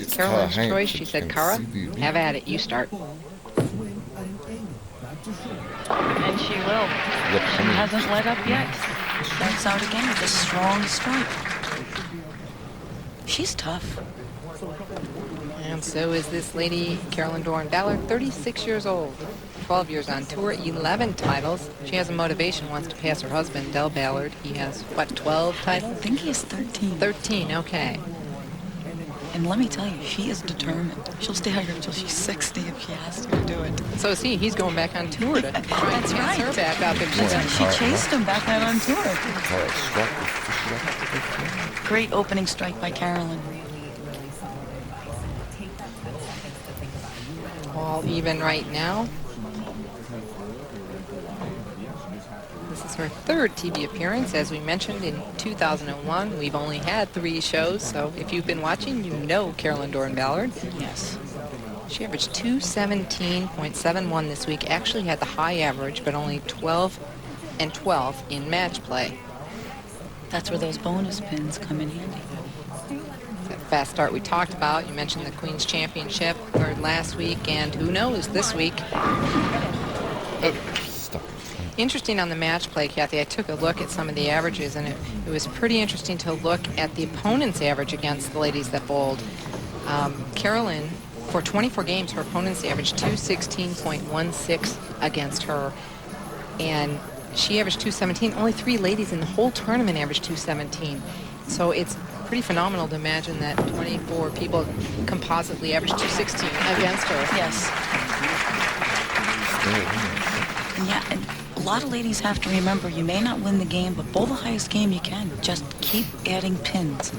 Carolyn's choice. She said, Cara, have at it. You start. And she will. She hasn't let up yet. Starts out again with a strong strike. She's tough. And so is this lady, Carolyn Dorin Ballard, 36 years old, 12 years on tour, 11 titles. She has a motivation, wants to pass her husband, Del Ballard. He has, what, 12 titles? I think he has 13. 13, okay. And let me tell you, she is determined. She'll stay out here until she's 60 if she has to do it. So is he. He's going back on tour to try and pass her back up. If she chased him back out on tour. Great opening strike by Carolyn. All even right now. This is her third TV appearance. As we mentioned, in 2001, we've only had 3 shows. So if you've been watching, you know Carolyn Dorin Ballard. Yes. She averaged 217.71 this week. Actually had the high average, but only 12 and 12 in match play. That's where those bonus pins come in handy. That fast start we talked about. You mentioned the Queen's Championship, third last week, and who knows this week. Interesting on the match play, Kathy, I took a look at some of the averages, and it was pretty interesting to look at the opponent's average against the ladies that bowled. Carolyn, for 24 games, her opponent's averaged 216.16 against her, and she averaged 217. Only 3 ladies in the whole tournament averaged 217. So it's pretty phenomenal to imagine that 24 people compositely averaged 216 against her. Yes. Yeah, and a lot of ladies have to remember, you may not win the game, but bowl the highest game you can. Just keep adding pins.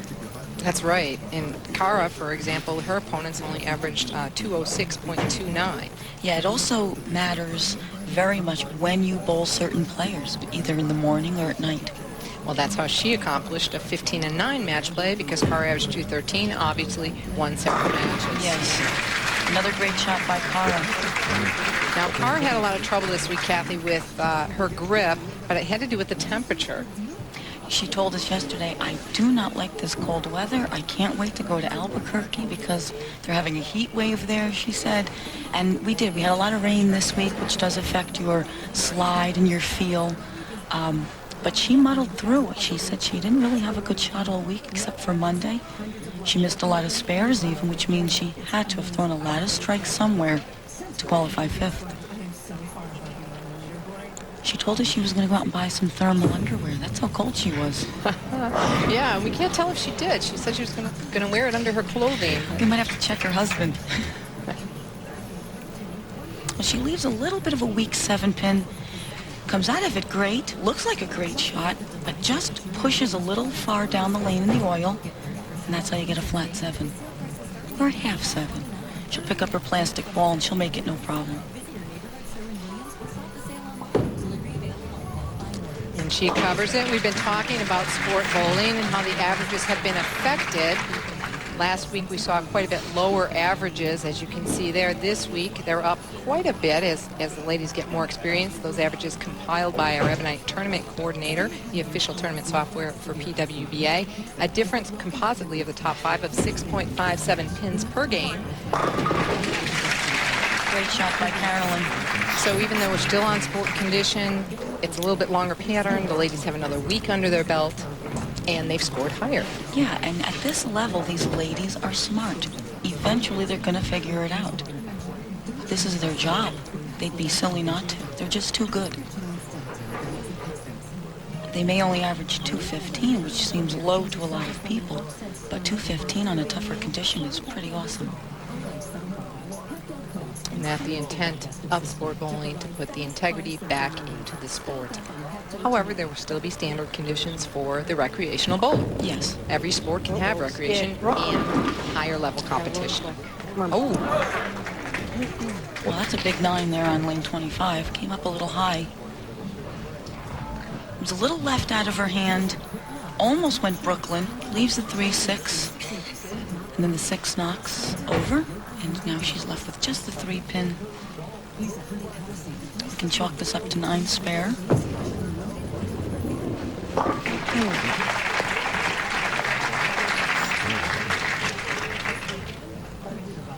That's right. And Cara, for example, her opponents only averaged 206.29. Yeah, it also matters very much when you bowl certain players, either in the morning or at night. Well, that's how she accomplished a 15-9 match play, because Cara averaged 213, obviously won several matches. Yes. Another great shot by Cara. Now, Cara had a lot of trouble this week, Kathy, with her grip, but it had to do with the temperature. She told us yesterday, I do not like this cold weather. I can't wait to go to Albuquerque because they're having a heat wave there, she said. And we did. We had a lot of rain this week, which does affect your slide and your feel. But she muddled through it. She said she didn't really have a good shot all week except for Monday. She missed a lot of spares even, which means she had to have thrown a lot of strikes somewhere to qualify 5th. She told us she was going to go out and buy some thermal underwear. That's how cold she was. Yeah, we can't tell if she did. She said she was going to wear it under her clothing. We might have to check her husband. Well, she leaves a little bit of a weak 7-pin. Comes out of it great. Looks like a great shot, but just pushes a little far down the lane in the oil. And that's how you get a flat 7. Or a half 7. She'll pick up her plastic ball and she'll make it no problem. And she covers it. We've been talking about sport bowling and how the averages have been affected. Last week we saw quite a bit lower averages, as you can see there. This week they're up quite a bit as the ladies get more experience. Those averages compiled by our Ebonite Tournament Coordinator, the official tournament software for PWBA. A difference compositely of the top 5 of 6.57 pins per game. Great shot by Carolyn. So even though we're still on sport condition, it's a little bit longer pattern. The ladies have another week under their belt, and they've scored higher. Yeah, and at this level, these ladies are smart. Eventually, they're going to figure it out. This is their job. They'd be silly not to. They're just too good. They may only average 215, which seems low to a lot of people, but 215 on a tougher condition is pretty awesome. And that's the intent of sport bowling, to put the integrity back into the sport. However, there will still be standard conditions for the recreational bowler. Yes. Every sport can have recreation and higher level competition. Oh. Well, that's a big 9 there on lane 25. Came up a little high. It was a little left out of her hand. Almost went Brooklyn. Leaves the 3-6. And then the 6 knocks over. And now she's left with just the 3-pin. We can chalk this up to 9 spare.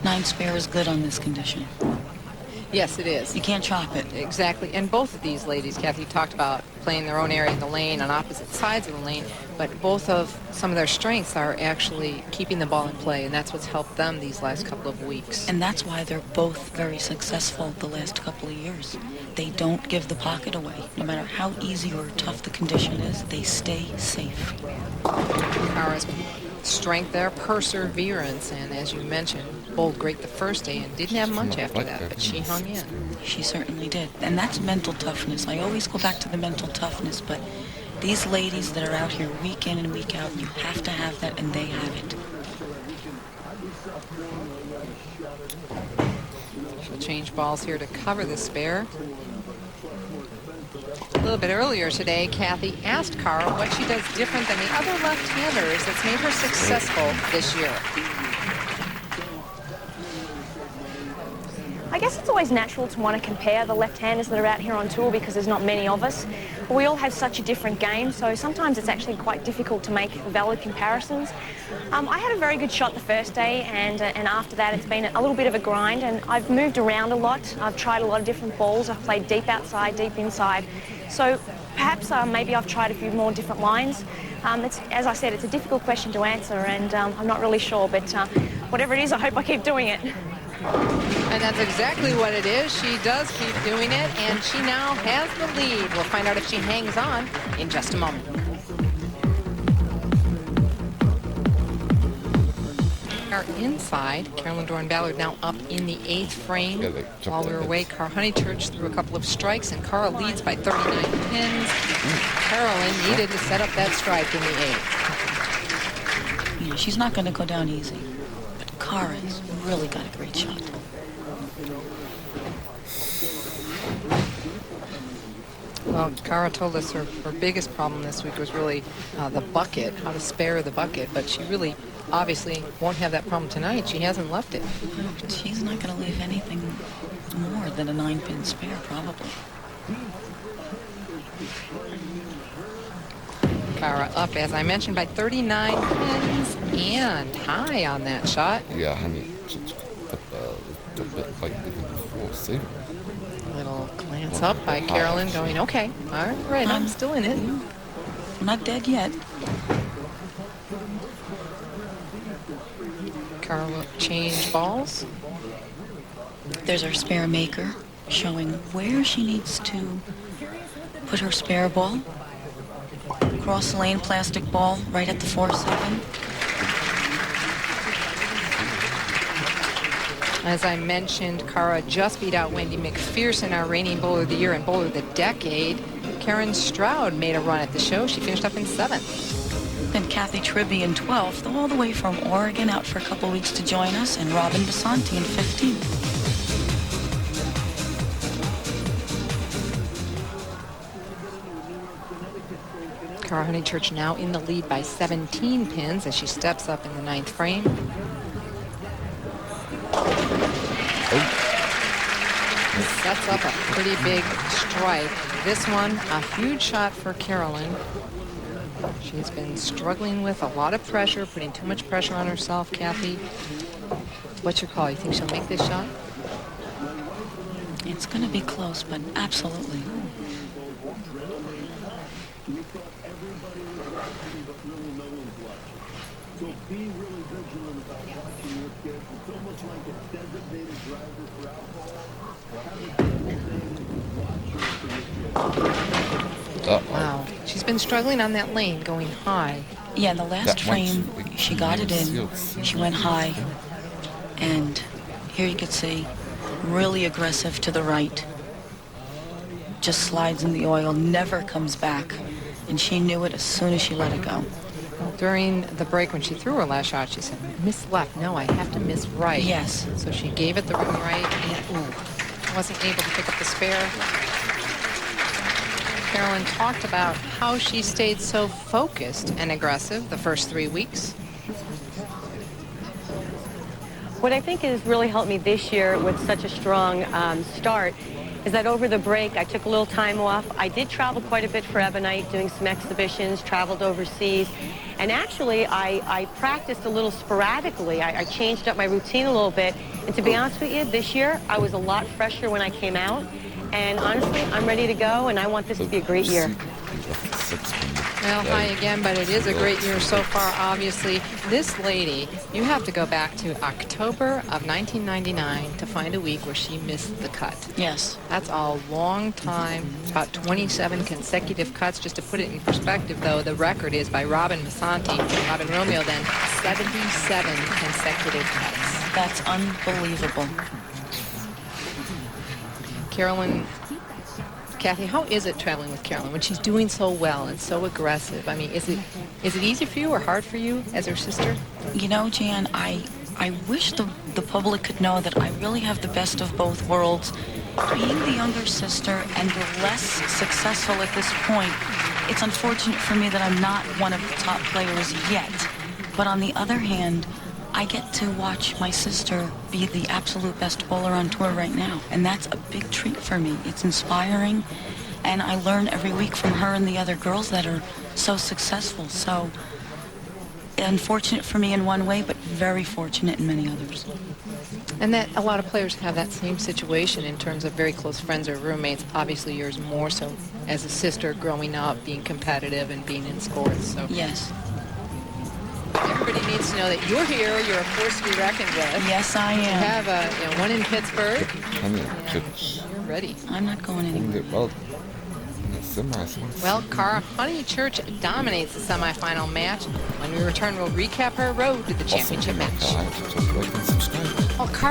9 spare is good on this condition. Yes, it is. You can't chop it. Exactly. And both of these ladies, Kathy, talked about playing their own area in the lane on opposite sides of the lane, but both of some of their strengths are actually keeping the ball in play, and that's what's helped them these last couple of weeks. And that's why they're both very successful the last couple of years. They don't give the pocket away. No matter how easy or tough the condition is, they stay safe. Cara's strength there, perseverance, and as you mentioned, bowled great the first day and didn't have much after that, but she hung in. She certainly did. And that's mental toughness. I always go back to the mental toughness, but these ladies that are out here week in and week out, you have to have that, and they have it. She'll change balls here to cover the spare. A little bit earlier today, Kathy asked Cara what she does different than the other left-handers that's made her successful this year. I guess it's always natural to want to compare the left-handers that are out here on tour because there's not many of us. But we all have such a different game, so sometimes it's actually quite difficult to make valid comparisons. I had a very good shot the first day, and after that it's been a little bit of a grind, and I've moved around a lot. I've tried a lot of different balls. I've played deep outside, deep inside. So perhaps maybe I've tried a few more different lines. As I said, it's a difficult question to answer, and I'm not really sure, but whatever it is, I hope I keep doing it. And that's exactly what it is. She does keep doing it, and she now has the lead. We'll find out if she hangs on in just a moment. Our inside, Carolyn, Dorin, Ballard now up in the 8th frame. While we were away, Honeychurch threw a couple of strikes, and Cara leads by 39 pins. Carolyn needed to set up that strike in the 8th. Yeah, she's not going to go down easy. But Cara's really got a great shot. Well, Cara told us her biggest problem this week was really the bucket, how to spare the bucket, but she really obviously won't have that problem tonight. She hasn't left it. She's not going to leave anything more than a 9-pin spare, probably. Cara up, as I mentioned, by 39 pins and high on that shot. Yeah, honey. Little glance up by Carolyn going, okay, all right, I'm still in it. I'm not dead yet. Cara will change balls. There's our spare maker showing where she needs to put her spare ball. Cross lane plastic ball right at the 4-7. As I mentioned, Cara just beat out Wendy McPherson, our reigning bowler of the year and bowler of the decade. Karen Stroud made a run at the show. She finished up in 7th. And Kathy Tribby in 12th, all the way from Oregon, out for a couple weeks to join us, and Robin Basanti in 15th. Cara Honeychurch now in the lead by 17 pins as she steps up in the 9th frame. Sets up a pretty big strike. This one, a huge shot for Carolyn. She's been struggling with a lot of pressure, putting too much pressure on herself, Kathy. What's your call? You think she'll make this shot? It's going to be close, but absolutely. Wow. She's been struggling on that lane, going high. Yeah, in the last frame, she got it in. She went high. And here you can see, really aggressive to the right. Just slides in the oil, never comes back. And she knew it as soon as she let it go. Well, during the break, when she threw her last shot, she said, miss left. No, I have to miss right. Yes. So she gave it the ring right, and wasn't able to pick up the spare. Carolyn talked about how she stayed so focused and aggressive the first 3 weeks. What I think has really helped me this year with such a strong start is that over the break, I took a little time off. I did travel quite a bit for Ebonite, doing some exhibitions, traveled overseas. And actually, I practiced a little sporadically. I changed up my routine a little bit. And to be honest with you, this year, I was a lot fresher when I came out. And honestly, I'm ready to go, and I want this to be a great year. Well, hi again, but it is a great year so far, obviously. This lady, you have to go back to October of 1999 to find a week where she missed the cut. Yes. That's a long time, about 27 consecutive cuts. Just to put it in perspective, though, the record is by Robin Massanti, Robin Romeo, then 77 consecutive cuts. That's unbelievable. Carolyn, Kathy, how is it traveling with Carolyn when she's doing so well and so aggressive? I mean, is it easy for you or hard for you as her sister? You know, Jan, I wish the public could know that I really have the best of both worlds. Being the younger sister and the less successful at this point, it's unfortunate for me that I'm not one of the top players yet. But on the other hand, I get to watch my sister be the absolute best bowler on tour right now. And that's a big treat for me. It's inspiring. And I learn every week from her and the other girls that are so successful. So unfortunate for me in one way, but very fortunate in many others. And that a lot of players have that same situation in terms of very close friends or roommates. Obviously yours more so as a sister growing up, being competitive and being in sports. So Yes. everybody needs to know that you're here. You're a force to be reckoned with. Yes, I You am. have one in Pittsburgh. Honeychurch. You're ready. I'm not going anywhere. Well, in the semis. Well, Cara, Honeychurch dominates the semifinal match. When we return, we'll recap her road to the championship match. Subscribe. Oh, Cara.